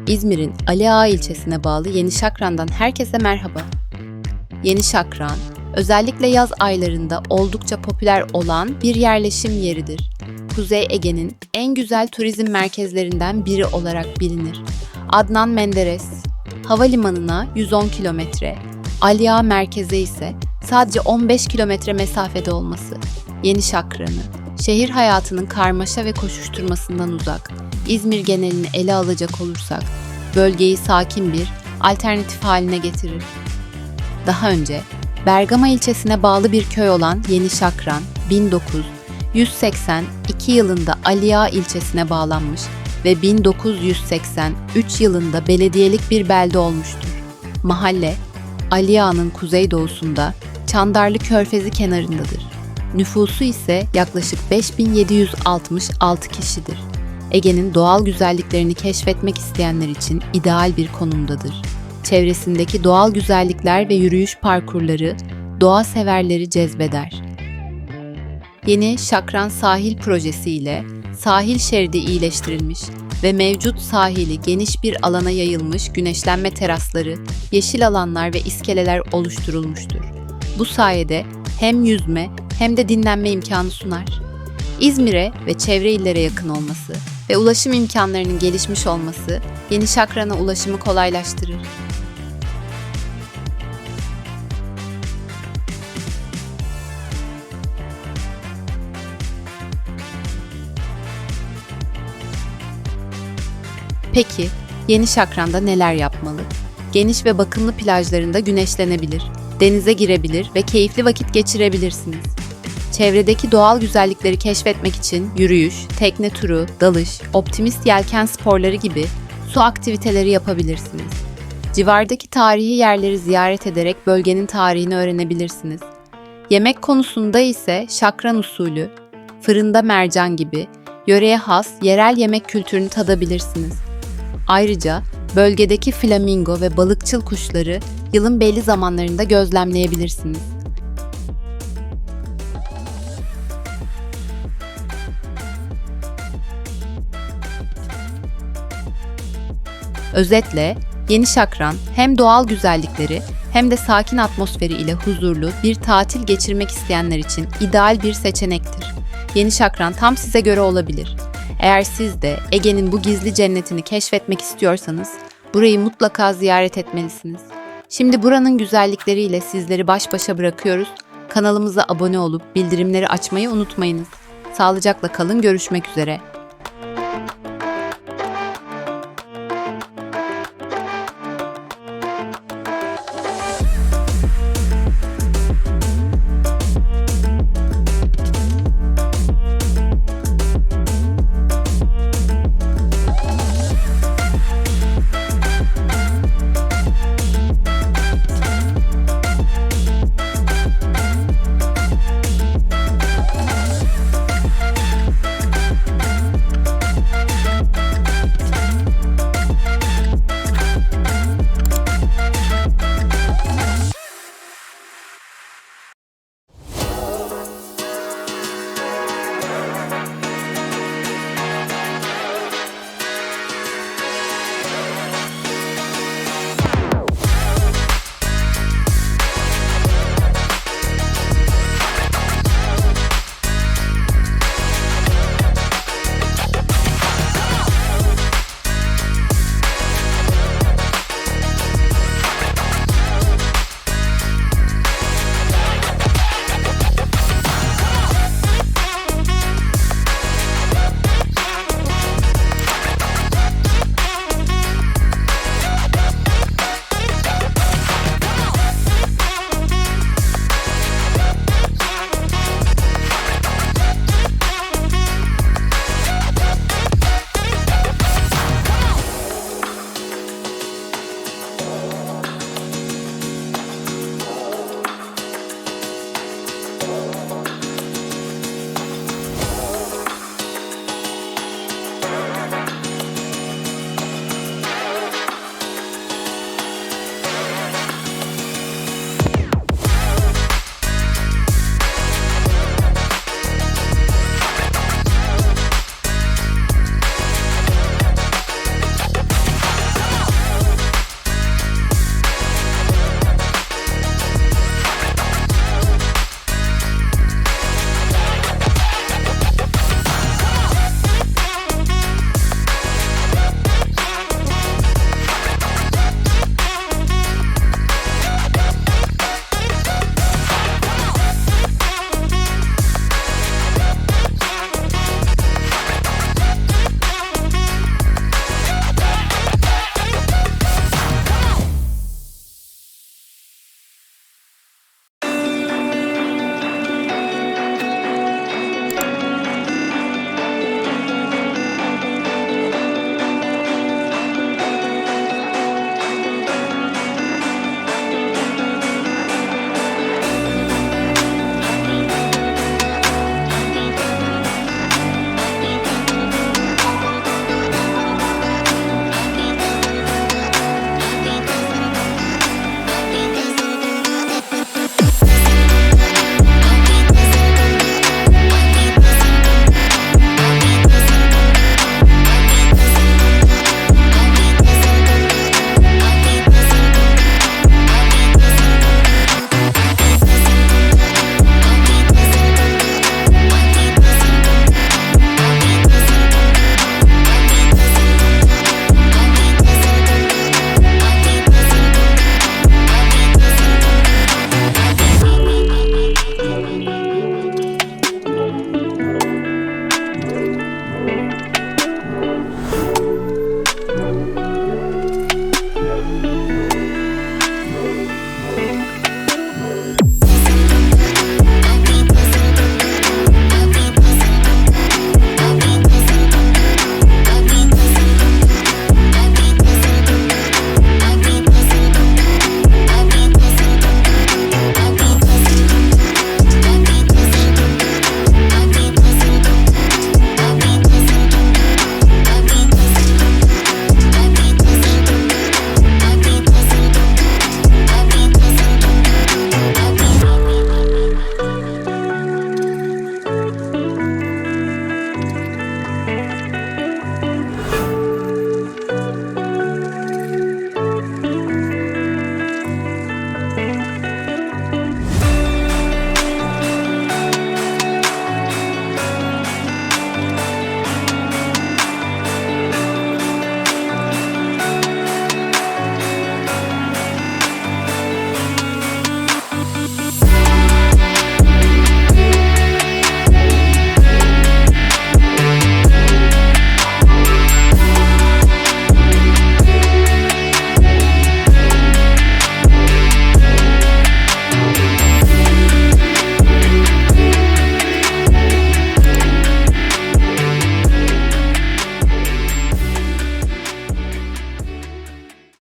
İzmir'in Aliağa İlçesine bağlı Yeni Şakran'dan herkese merhaba. Yeni Şakran, özellikle yaz aylarında oldukça popüler olan bir yerleşim yeridir. Kuzey Ege'nin en güzel turizm merkezlerinden biri olarak bilinir. Adnan Menderes havalimanına 110 kilometre, Aliağa merkeze ise sadece 15 kilometre mesafede olması, Yeni Şakran'ı, şehir hayatının karmaşa ve koşuşturmasından uzak, İzmir genelini ele alacak olursak, bölgeyi sakin bir alternatif haline getirir. Daha önce Bergama ilçesine bağlı bir köy olan Yeni Şakran, 1982 yılında Aliağa ilçesine bağlanmış ve 1983 yılında belediyelik bir belde olmuştur. Mahalle, Aliağa'nın kuzeydoğusunda Çandarlı Körfezi kenarındadır. Nüfusu ise yaklaşık 5766 kişidir. Ege'nin doğal güzelliklerini keşfetmek isteyenler için ideal bir konumdadır. Çevresindeki doğal güzellikler ve yürüyüş parkurları doğa severleri cezbeder. Yeni Şakran sahil projesi ile sahil şeridi iyileştirilmiş ve mevcut sahili geniş bir alana yayılmış güneşlenme terasları, yeşil alanlar ve iskeleler oluşturulmuştur. Bu sayede hem yüzme hem de dinlenme imkanı sunar. İzmir'e ve çevre illere yakın olması ve ulaşım imkanlarının gelişmiş olması Yeni Şakran'a ulaşımı kolaylaştırır. Peki, Yeni Şakran'da neler yapmalı? Geniş ve bakımlı plajlarında güneşlenebilir, denize girebilir ve keyifli vakit geçirebilirsiniz. Çevredeki doğal güzellikleri keşfetmek için yürüyüş, tekne turu, dalış, optimist yelken sporları gibi su aktiviteleri yapabilirsiniz. Civardaki tarihi yerleri ziyaret ederek bölgenin tarihini öğrenebilirsiniz. Yemek konusunda ise şakran usulü, fırında mercan gibi yöreye has yerel yemek kültürünü tadabilirsiniz. Ayrıca bölgedeki flamingo ve balıkçıl kuşları yılın belli zamanlarında gözlemleyebilirsiniz. Özetle, Yeni Şakran hem doğal güzellikleri hem de sakin atmosferi ile huzurlu bir tatil geçirmek isteyenler için ideal bir seçenektir. Yeni Şakran tam size göre olabilir. Eğer siz de Ege'nin bu gizli cennetini keşfetmek istiyorsanız, burayı mutlaka ziyaret etmelisiniz. Şimdi buranın güzellikleriyle sizleri baş başa bırakıyoruz. Kanalımıza abone olup bildirimleri açmayı unutmayınız. Sağlıcakla kalın, görüşmek üzere.